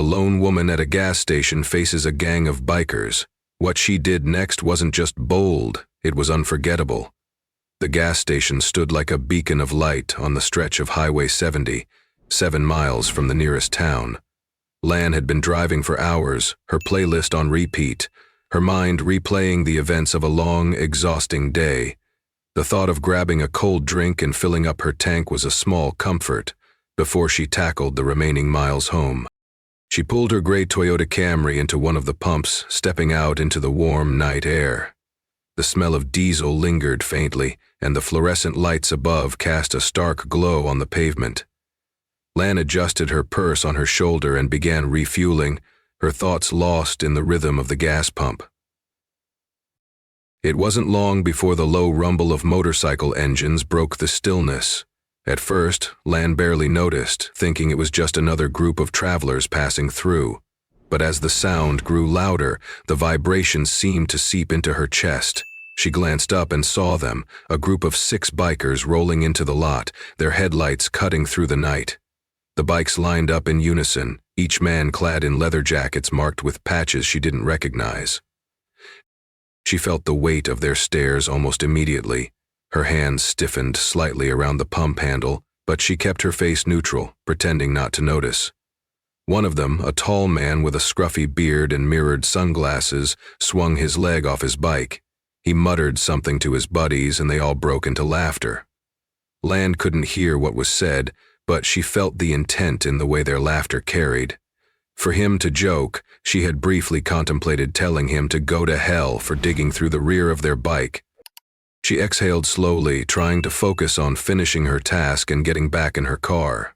lone woman at a gas station faces a gang of bikers. What she did next wasn't just bold, it was unforgettable. The gas station stood like a beacon of light on the stretch of Highway 70, 7 miles from the nearest town. Lan had been driving for hours, her playlist on repeat, her mind replaying the events of a long, exhausting day. The thought of grabbing a cold drink and filling up her tank was a small comfort before she tackled the remaining miles home. She pulled her gray Toyota Camry into one of the pumps, stepping out into the warm night air. The smell of diesel lingered faintly, and the fluorescent lights above cast a stark glow on the pavement. Lan adjusted her purse on her shoulder and began refueling, her thoughts lost in the rhythm of the gas pump. It wasn't long before the low rumble of motorcycle engines broke the stillness. At first, Lan barely noticed, thinking it was just another group of travelers passing through. But as the sound grew louder, the vibration seemed to seep into her chest. She glanced up and saw them, a group of 6 bikers rolling into the lot, their headlights cutting through the night. The bikes lined up in unison, each man clad in leather jackets marked with patches she didn't recognize. She felt the weight of their stares almost immediately. Her hands stiffened slightly around the pump handle, but she kept her face neutral, pretending not to notice. One of them, a tall man with a scruffy beard and mirrored sunglasses, swung his leg off his bike. He muttered something to his buddies and they all broke into laughter. Lan couldn't hear what was said, but she felt the intent in the way their laughter carried. For him to joke, she had briefly contemplated telling him to go to hell for digging through the rear of their bike. She exhaled slowly, trying to focus on finishing her task and getting back in her car.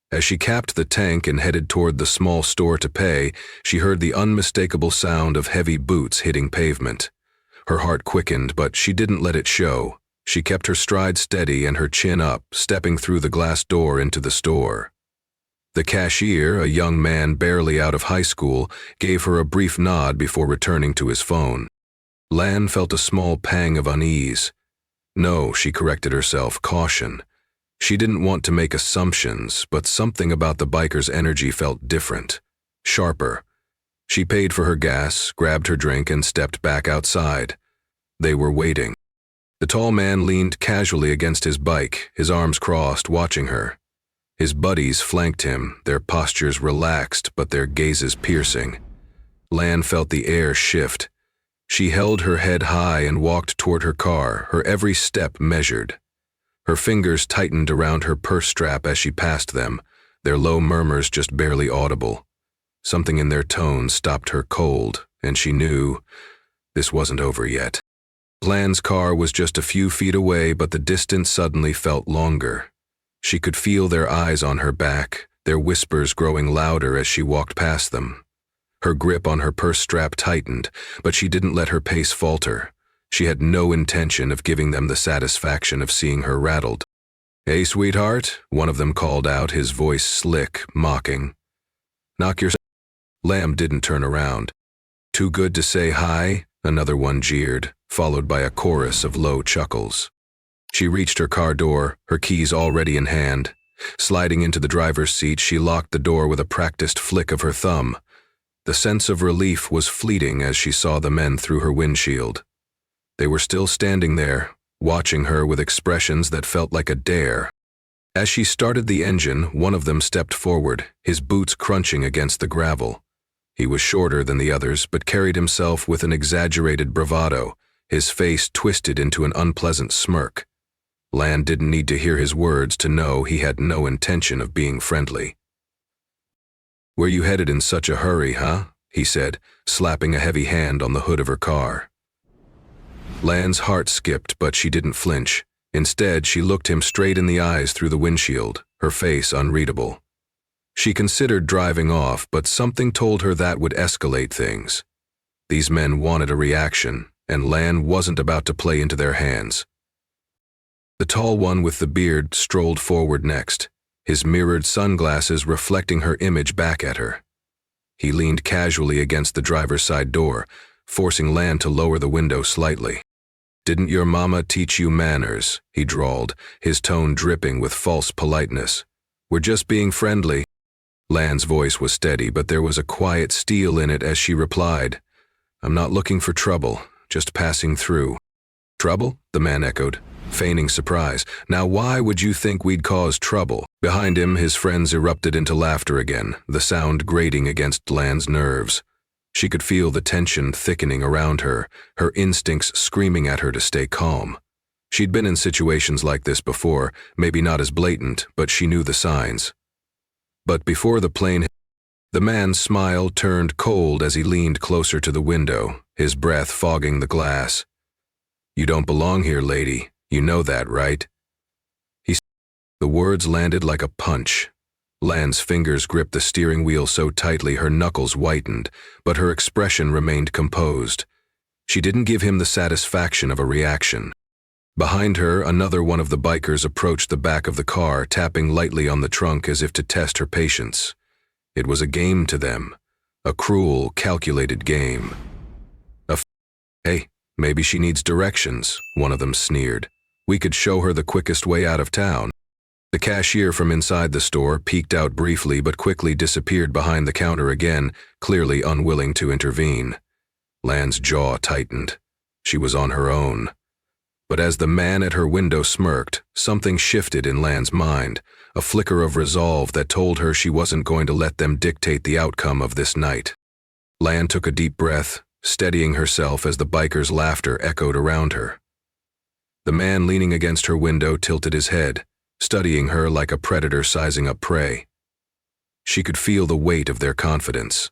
As she capped the tank and headed toward the small store to pay, she heard the unmistakable sound of heavy boots hitting pavement. Her heart quickened, but she didn't let it show. She kept her stride steady and her chin up, stepping through the glass door into the store. The cashier, a young man barely out of high school, gave her a brief nod before returning to his phone. Lan felt a small pang of unease. No, she corrected herself, caution. She didn't want to make assumptions, but something about the biker's energy felt different, sharper. She paid for her gas, grabbed her drink, and stepped back outside. They were waiting. The tall man leaned casually against his bike, his arms crossed, watching her. His buddies flanked him, their postures relaxed but their gazes piercing. Lan felt the air shift. She held her head high and walked toward her car, her every step measured. Her fingers tightened around her purse strap as she passed them, their low murmurs just barely audible. Something in their tone stopped her cold, and she knew this wasn't over yet. Lan's car was just a few feet away, but the distance suddenly felt longer. She could feel their eyes on her back, their whispers growing louder as she walked past them. Her grip on her purse strap tightened, but she didn't let her pace falter. She had no intention of giving them the satisfaction of seeing her rattled. "Hey, sweetheart," one of them called out, his voice slick, mocking. "Knock yourself." Lamb didn't turn around. "Too good to say hi?" another one jeered, followed by a chorus of low chuckles. She reached her car door, her keys already in hand. Sliding into the driver's seat, she locked the door with a practiced flick of her thumb. The sense of relief was fleeting as she saw the men through her windshield. They were still standing there, watching her with expressions that felt like a dare. As she started the engine, one of them stepped forward, his boots crunching against the gravel. He was shorter than the others, but carried himself with an exaggerated bravado, his face twisted into an unpleasant smirk. Lan didn't need to hear his words to know he had no intention of being friendly. "Where you headed in such a hurry, huh?" he said, slapping a heavy hand on the hood of her car. Lan's heart skipped, but she didn't flinch. Instead, she looked him straight in the eyes through the windshield, her face unreadable. She considered driving off, but something told her that would escalate things. These men wanted a reaction, and Lan wasn't about to play into their hands. The tall one with the beard strolled forward next, his mirrored sunglasses reflecting her image back at her. He leaned casually against the driver's side door, forcing Lan to lower the window slightly. "Didn't your mama teach you manners?" he drawled, his tone dripping with false politeness. "We're just being friendly." Lan's voice was steady, but there was a quiet steel in it as she replied, "I'm not looking for trouble, just passing through." "Trouble?" the man echoed, feigning surprise. "Now why would you think we'd cause trouble?" Behind him, his friends erupted into laughter again, the sound grating against Lan's nerves. She could feel the tension thickening around her, her instincts screaming at her to stay calm. She'd been in situations like this before, maybe not as blatant, but she knew the signs. But before the plane, the man's smile turned cold as he leaned closer to the window, his breath fogging the glass. "You don't belong here, lady. You know that, right?" The words landed like a punch. Lan's fingers gripped the steering wheel so tightly her knuckles whitened, but her expression remained composed. She didn't give him the satisfaction of a reaction. Behind her, another one of the bikers approached the back of the car, tapping lightly on the trunk as if to test her patience. It was a game to them, a cruel, calculated game. "Hey, maybe she needs directions," one of them sneered. "We could show her the quickest way out of town." The cashier from inside the store peeked out briefly but quickly disappeared behind the counter again, clearly unwilling to intervene. Lan's jaw tightened. She was on her own. But as the man at her window smirked, something shifted in Lan's mind, a flicker of resolve that told her she wasn't going to let them dictate the outcome of this night. Lan took a deep breath, steadying herself as the biker's laughter echoed around her. The man leaning against her window tilted his head, studying her like a predator sizing up prey. She could feel the weight of their confidence.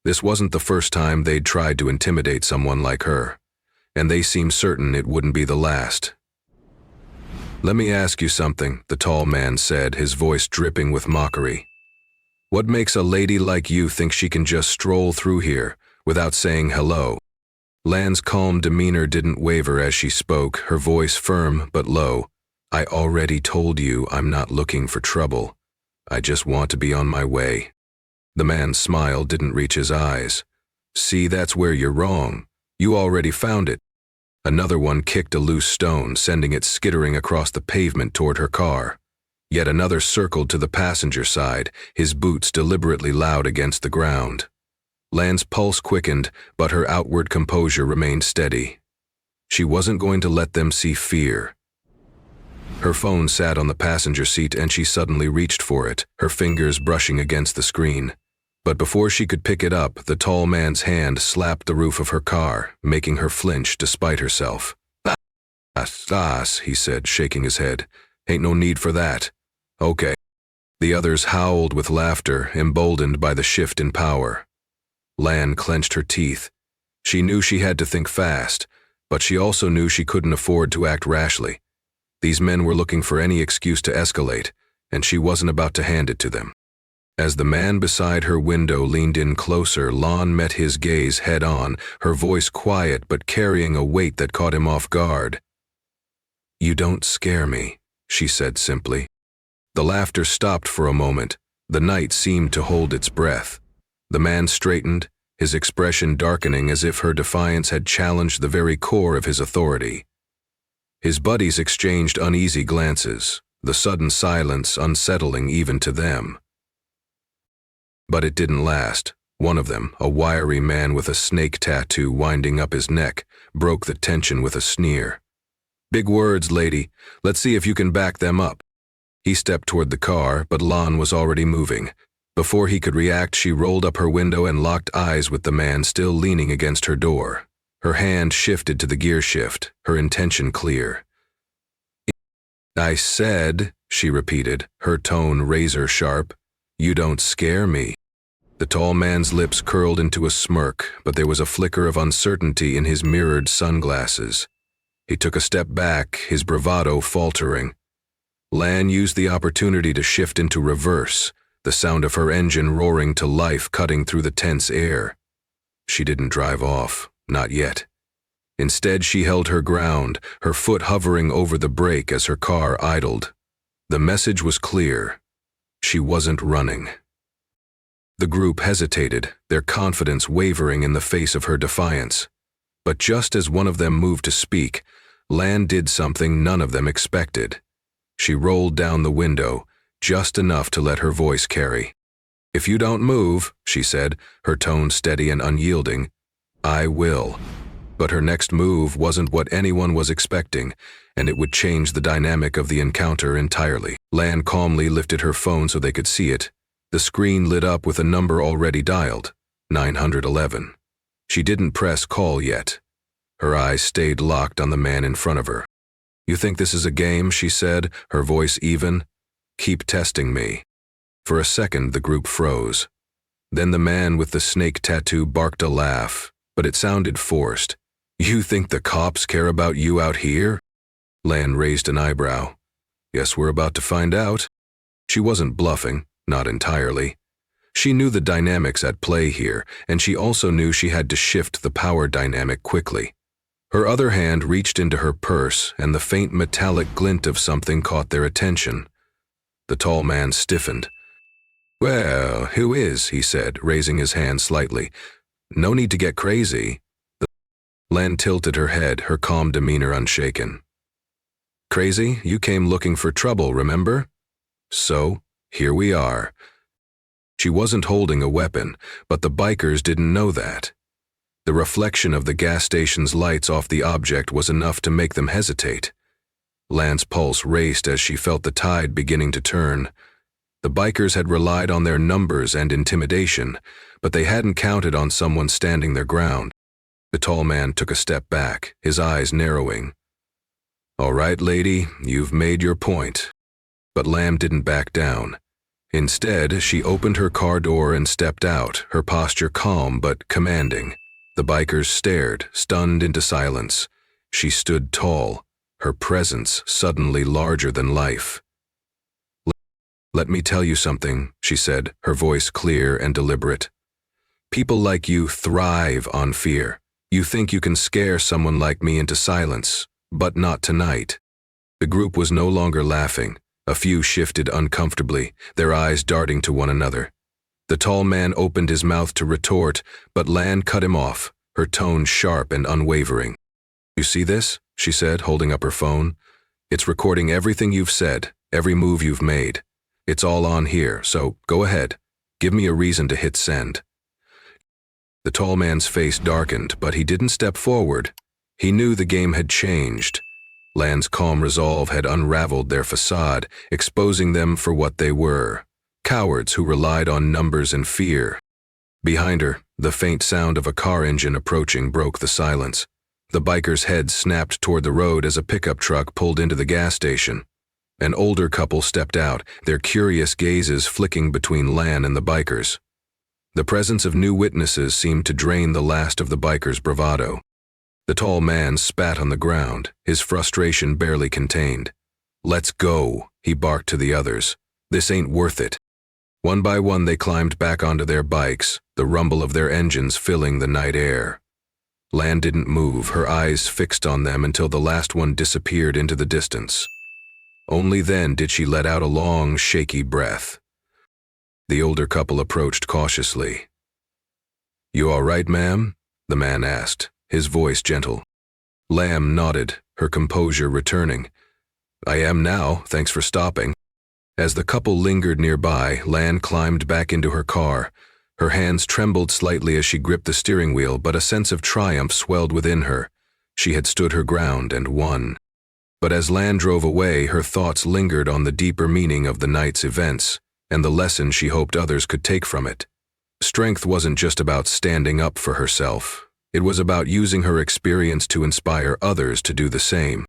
This wasn't the first time they'd tried to intimidate someone like her, and they seemed certain it wouldn't be the last. "Let me ask you something," the tall man said, his voice dripping with mockery. "What makes a lady like you think she can just stroll through here without saying hello?" Lan's calm demeanor didn't waver as she spoke, her voice firm but low. "I already told you I'm not looking for trouble. I just want to be on my way." The man's smile didn't reach his eyes. "See, that's where you're wrong. You already found it." Another one kicked a loose stone, sending it skittering across the pavement toward her car. Yet another circled to the passenger side, his boots deliberately loud against the ground. Lan's pulse quickened, but her outward composure remained steady. She wasn't going to let them see fear. Her phone sat on the passenger seat and she suddenly reached for it, her fingers brushing against the screen. But before she could pick it up, the tall man's hand slapped the roof of her car, making her flinch despite herself. "Ah," he said, shaking his head. "Ain't no need for that." "Okay." The others howled with laughter, emboldened by the shift in power. Lan clenched her teeth. She knew she had to think fast, but she also knew she couldn't afford to act rashly. These men were looking for any excuse to escalate, and she wasn't about to hand it to them. As the man beside her window leaned in closer, Lan met his gaze head-on, her voice quiet but carrying a weight that caught him off guard. "You don't scare me," she said simply. The laughter stopped for a moment. The night seemed to hold its breath. The man straightened, his expression darkening as if her defiance had challenged the very core of his authority. His buddies exchanged uneasy glances, the sudden silence unsettling even to them. But it didn't last. One of them, a wiry man with a snake tattoo winding up his neck, broke the tension with a sneer. "Big words, lady. Let's see if you can back them up." He stepped toward the car, but Lan was already moving. Before he could react, she rolled up her window and locked eyes with the man still leaning against her door. Her hand shifted to the gear shift, her intention clear. "I said," she repeated, her tone razor sharp, "you don't scare me." The tall man's lips curled into a smirk, but there was a flicker of uncertainty in his mirrored sunglasses. He took a step back, his bravado faltering. Lan used the opportunity to shift into reverse, the sound of her engine roaring to life cutting through the tense air. She didn't drive off, not yet. Instead, she held her ground, her foot hovering over the brake as her car idled. The message was clear. She wasn't running. The group hesitated, their confidence wavering in the face of her defiance. But just as one of them moved to speak, Lan did something none of them expected. She rolled down the window, just enough to let her voice carry. "If you don't move," she said, her tone steady and unyielding, "I will." But her next move wasn't what anyone was expecting, and it would change the dynamic of the encounter entirely. Lan calmly lifted her phone so they could see it. The screen lit up with a number already dialed, 911. She didn't press call yet. Her eyes stayed locked on the man in front of her. "You think this is a game?" she said, her voice even. "Keep testing me." For a second, the group froze. Then the man with the snake tattoo barked a laugh, but it sounded forced. "You think the cops care about you out here?" Lan raised an eyebrow. "Guess we're about to find out." She wasn't bluffing, not entirely. She knew the dynamics at play here, and she also knew she had to shift the power dynamic quickly. Her other hand reached into her purse, and the faint metallic glint of something caught their attention. The tall man stiffened. "Well, who is?" he said, raising his hand slightly. "No need to get crazy." Lan tilted her head, her calm demeanor unshaken. "Crazy? You came looking for trouble, remember? So, here we are." She wasn't holding a weapon, but the bikers didn't know that. The reflection of the gas station's lights off the object was enough to make them hesitate. Lan's pulse raced as she felt the tide beginning to turn. The bikers had relied on their numbers and intimidation, but they hadn't counted on someone standing their ground. The tall man took a step back, his eyes narrowing. "All right, lady, you've made your point." But Lam didn't back down. Instead, she opened her car door and stepped out, her posture calm but commanding. The bikers stared, stunned into silence. She stood tall, her presence suddenly larger than life. "Let me tell you something," she said, her voice clear and deliberate. "People like you thrive on fear. You think you can scare someone like me into silence, but not tonight." The group was no longer laughing. A few shifted uncomfortably, their eyes darting to one another. The tall man opened his mouth to retort, but Lan cut him off, her tone sharp and unwavering. "You see this?" she said, holding up her phone. "It's recording everything you've said, every move you've made. It's all on here, so go ahead. Give me a reason to hit send." The tall man's face darkened, but he didn't step forward. He knew the game had changed. Lan's calm resolve had unraveled their facade, exposing them for what they were. Cowards who relied on numbers and fear. Behind her, the faint sound of a car engine approaching broke the silence. The biker's head snapped toward the road as a pickup truck pulled into the gas station. An older couple stepped out, their curious gazes flicking between Lan and the bikers. The presence of new witnesses seemed to drain the last of the bikers' bravado. The tall man spat on the ground, his frustration barely contained. "Let's go," he barked to the others. "This ain't worth it." One by one they climbed back onto their bikes, the rumble of their engines filling the night air. Lan didn't move, her eyes fixed on them until the last one disappeared into the distance. Only then did she let out a long, shaky breath. The older couple approached cautiously. "You all right, ma'am?" the man asked, his voice gentle. Lam nodded, her composure returning. "I am now, thanks for stopping." As the couple lingered nearby, Lan climbed back into her car. Her hands trembled slightly as she gripped the steering wheel, but a sense of triumph swelled within her. She had stood her ground and won. But as Lan drove away, her thoughts lingered on the deeper meaning of the night's events, and the lesson she hoped others could take from it. Strength wasn't just about standing up for herself. It was about using her experience to inspire others to do the same.